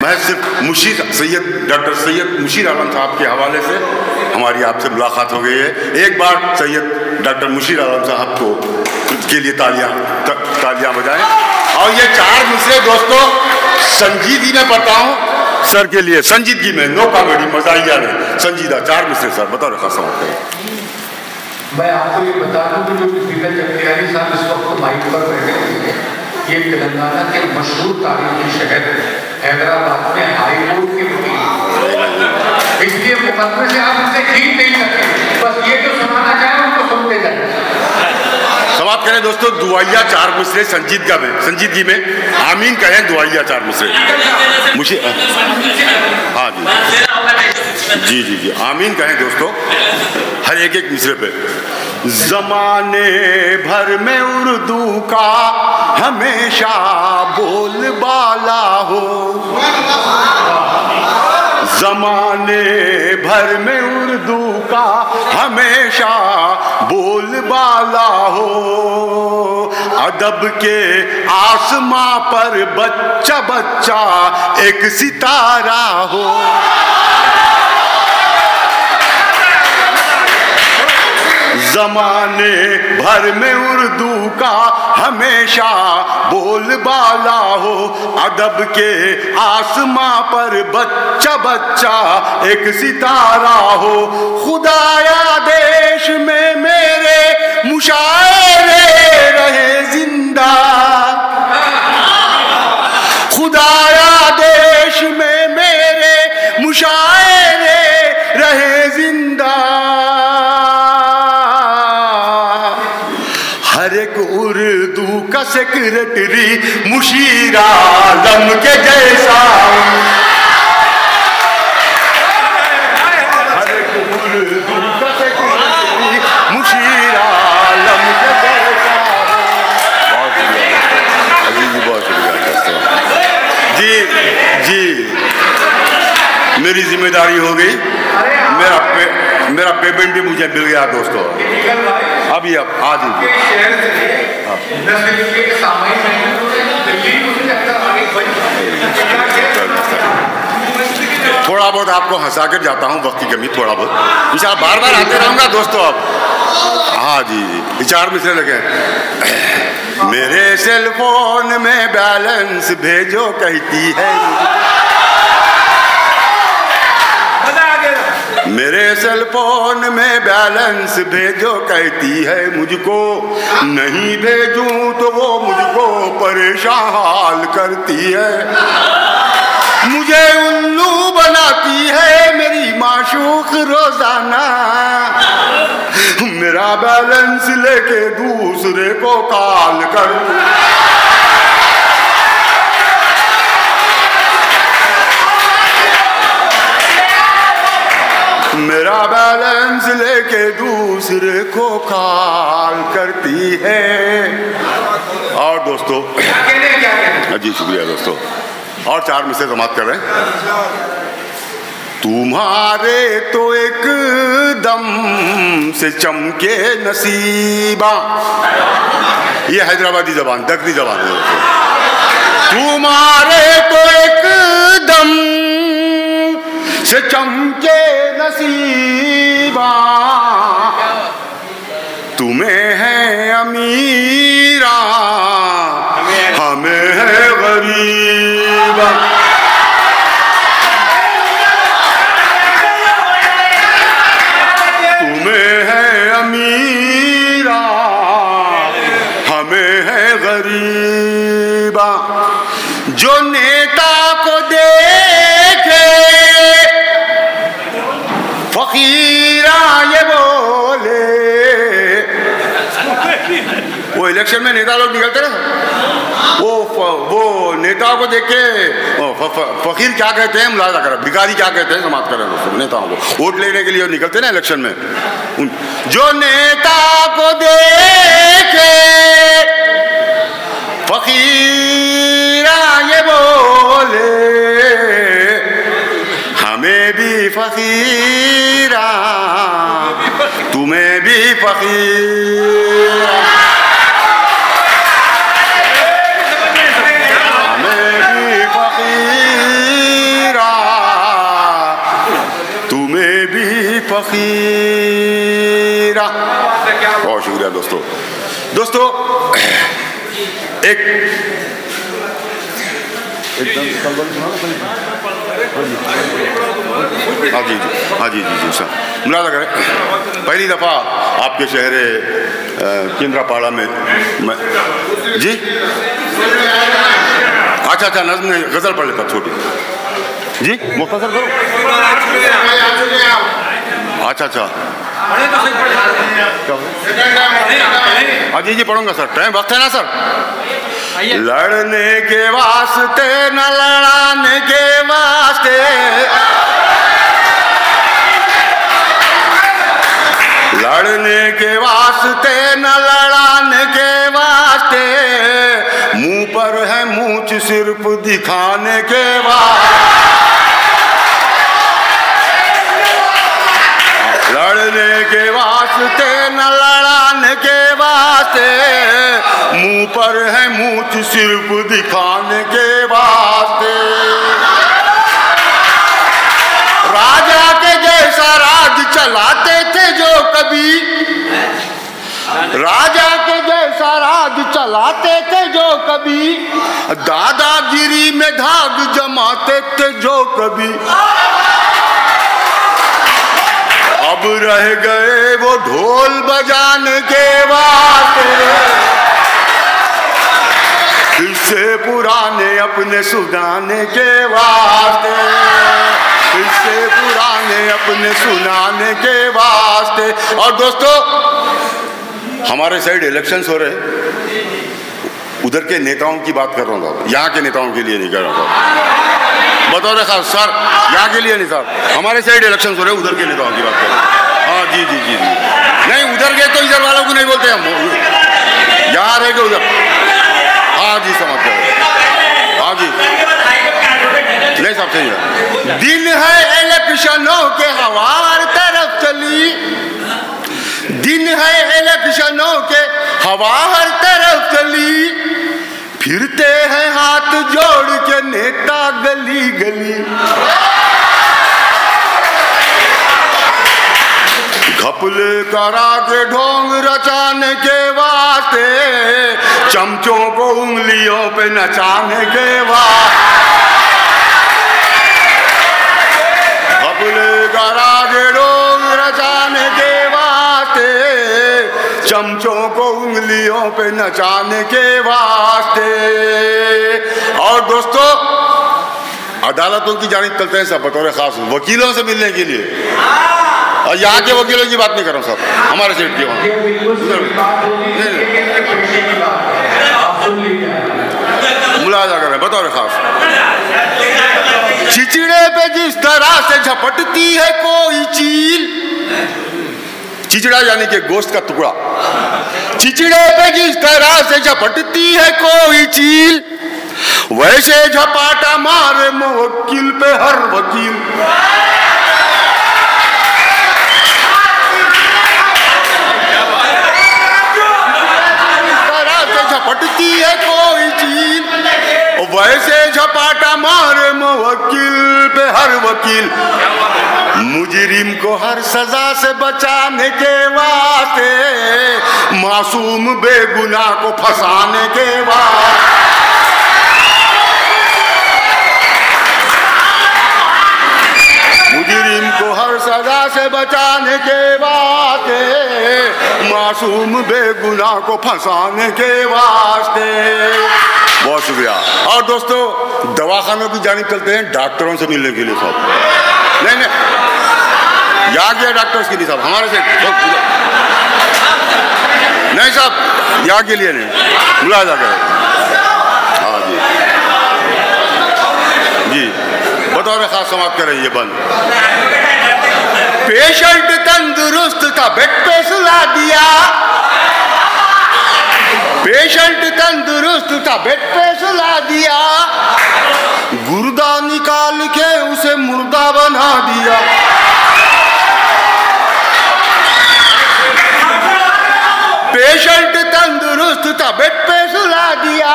मैं सिर्फ मुशीर सैयद डॉक्टर सैयद मुशीर आलम साहब के हवाले से हमारी आपसे मुलाकात हो गई है। एक बार सैयद डॉक्टर मुशीर आलम साहब को के लिए तालियां बजाएं। और ये चार मिसरे दोस्तों संजीदगी में बताऊं सर के लिए, संजीदगी में, नो कॉमेडी, मजाहिया में संजीदा चार मिसरे सर बताओ रखा समझते हैं। मैं आपको ये बता दूं कि जो दीपक चक्रियानी साहब इस वक्त माइक पर बैठे हुए हैं, ये तेलंगाना के मशहूर तारीखी शहर हैदराबाद में हाई कोर्ट के वकील, इसलिए मुकदमे से आप उनसे जीत नहीं सकते। बस ये जो सुनाना चाहे उनको सुनते जाए। समाप्त करें दोस्तों दुआइया चार मिसरे संजीदगी में आमीन कहें दुआइया चार मिसरे मुझे हाँ जी जी जी आमीन कहें दोस्तों हर एक मिसरे पे। ज़माने भर में उर्दू का हमेशा बोलबाला हो, ज़माने भर में उर्दू का हमेशा बोलबाला हो, अदब के आसमां पर बच्चा बच्चा एक सितारा हो। ज़माने भर में उर्दू का हमेशा बोलबाला हो, अदब के आसमां पर बच्चा बच्चा एक सितारा हो। खुदाया देश में मेरे मुशायरे रहे जिंदा, खुदाया देश में मेरे मुशायरे रहे जिंदा। हर एक उर्दू का सेक्रेटरी मुशीर आलम के जैसा, हर एक उर्दू का सेक्रेटरी मुशीर आलम के जैसा। बहुत शुक्रिया अजीज जी, बहुत शुक्रिया जी जी। मेरी जिम्मेदारी हो गई, मेरा पेमेंट भी मुझे मिल गया दोस्तों। अभी अब आज थोड़ा बहुत आपको हंसा कर जाता हूँ, वक्त की कमी थोड़ा बहुत, इंशाल्लाह बार बार आते रहूँगा दोस्तों। अब हाँ जी जी चार मिसरे लगे। मेरे सेल फोन में बैलेंस भेजो कहती है, मेरे सेल फोन में बैलेंस भेजो कहती है मुझको, नहीं भेजूं तो वो मुझको परेशान हाल करती है। मुझे उल्लू बनाती है मेरी माशूक रोजाना, मेरा बैलेंस लेके दूसरे को कॉल कर। मेरा बैलेंस लेके दूसरे को कॉल करती है। और दोस्तों जी शुक्रिया दोस्तों, और चार मिसरे समाप्त कर रहे हैं। तुम्हारे तो एक दम से चमके नसीबा, ये हैदराबादी जबान दगनी जबान है दोस्तों। तुम्हारे तो एक दम से चमके नसीबा, तुम्हें है अमीरा हमें है गरीबा। तुम्हें है अमीरा हमें है गरीबा। जो नेता को देखे फकीरा ये बोले, वो इलेक्शन में नेता लोग निकलते ना, वो नेताओं को देख के फकीर क्या कहते हैं मुलाजा करा, भिखारी क्या कहते हैं समाप्त करें दोस्तों। नेताओं को वोट लेने के लिए निकलते ना इलेक्शन में, जो नेता को देखे फकीरा ये बोले, हमें भी फकीरा तुम्हें भी फकीरा। हमें भी फकीरा खीरा। बहुत शुक्रिया दोस्तों। दोस्तों एक हाँ जी सर मुलाजा करें। पहली दफ़ा आपके शहर केंद्रापाड़ा में जी अच्छा नज़्म ने गज़ल पढ़ लेता छोटी जी मुख्तसर करो। अच्छा जी पढ़ूंगा सर, टाइम वक्त है ना सर। लड़ने के वास्ते न लड़ाने के वास्ते, लड़ने के वास्ते न लड़ाने के वास्ते, मुंह पर है मूंछ सिर्फ दिखाने के वास्ते। लड़ने के वास्ते न लड़ाने के वास्ते, मुंह पर है मूंछ सिर्फ दिखाने के वास्ते। राजा के जैसा राज चलाते थे जो कभी, राजा के जैसा राज चलाते थे जो कभी, दादागिरी में धाग जमाते थे जो कभी, अब रह गए वो ढोल बजाने के वास्ते। किससे पुराने अपने सुनाने के वास्ते, किससे पुराने अपने सुनाने के वास्ते। और दोस्तों हमारे साइड इलेक्शंस हो रहे, उधर के नेताओं की बात कर रहा हूँ, यहाँ के नेताओं के लिए नहीं कर रहा था। बतौर खास सर, यहाँ के लिए नहीं सर, हमारे साइड इलेक्शन हो रहे, उधर के नेताओं की बात करें। हाँ जी नहीं, उधर गए तो इधर वालों को नहीं बोलते हम, यहाँ रह गए उधर। हाँ जी समझ गए। हाँ जी नहीं साहब सही है। दिन है इलेक्शनों के हवा हर तरफ चली, दिन है इलेक्शनों के हवा हर तरफ चली, फिरते हैं हाथ जोड़ के नेता गली गली। घपले करा के ढोंग रचाने के वास्ते, चमचों को उंगलियों पे नचाने के वास्ते, घपले करा के ढोंग रचाने के वास्ते, चमचों को उंगलियों पे नचाने के वास्ते। और दोस्तों अदालतों की जानिब चलते हैं सब बतौर खास वकीलों से मिलने के लिए, और यहाँ के वकीलों की बात नहीं कर रहा हूँ साहब, हमारे सेठ की वहाँ मुलाजा कर रहे हैं बतौर खास। चिचड़े पे जिस तरह से झपटती है कोई चील, चिचड़ा यानी कि गोश्त का टुकड़ा, चिचड़े पे जिस तरह से झपटती है कोई चील, वैसे झपाटा मारे मुवक्किल पे हर वकील। झपटती है कोई चील, वैसे झपाटा मारे मुवक्किल पे हर वकील। मुजरिम को हर सजा से बचाने के वास्ते, मासूम बेगुनाह को फंसाने के वास्ते, मुजरिम को हर सजा से बचाने के वास्ते, मासूम बेगुनाह को फंसाने के वास्ते। बहुत शुक्रिया। और दोस्तों दवाखानों की जानिब चलते हैं, डॉक्टरों से मिलने के लिए साहब। नहीं यहाँ के डॉक्टर्स की नहीं साहब, हमारे से नहीं साहब, यहाँ के लिए नहीं, मुलाजा करें। हाँ जी बतौर खास समाप्त करें ये बंद। पेशेंट तंदुरुस्त था बेड पे सुला दिया, पेशेंट तंदुरुस्त था बेड पे सुला दिया, गुर्दा निकाल के उसे मुर्दा बना दिया। पेशेंट तंदुरुस्त था बेड पे सुला दिया,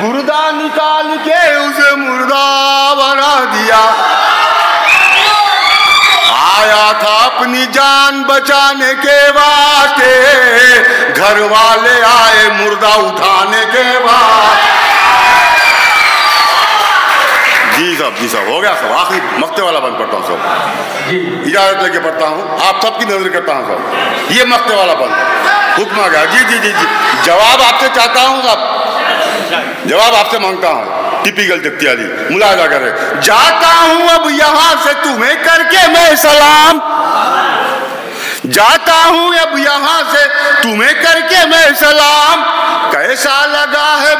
गुर्दा निकाल के उसे मुर्दा बना दिया। आया था अपनी अपनी जान बचाने के वास्ते, घर वाले आए मुर्दा उठाने के वास्ते। जी साहब हो गया सब, आखिरी मक्ते वाला बंद पढ़ता हूँ सब, इजाजत लेके पढ़ता हूँ, आप सबकी नजर करता हूँ सब। ये मक्ते वाला बंद हुक्म आ गया। जी जवाब आपसे चाहता हूँ साहब, जवाब आपसे मांगता हूँ। टिपिकल जगतियाली मुलाजा करे, जाता हूँ अब यहाँ से तुम्हें करके मैं सलाम, जाता हूँ अब यहाँ से तुम्हें करके मैं सलाम, कैसा लगा है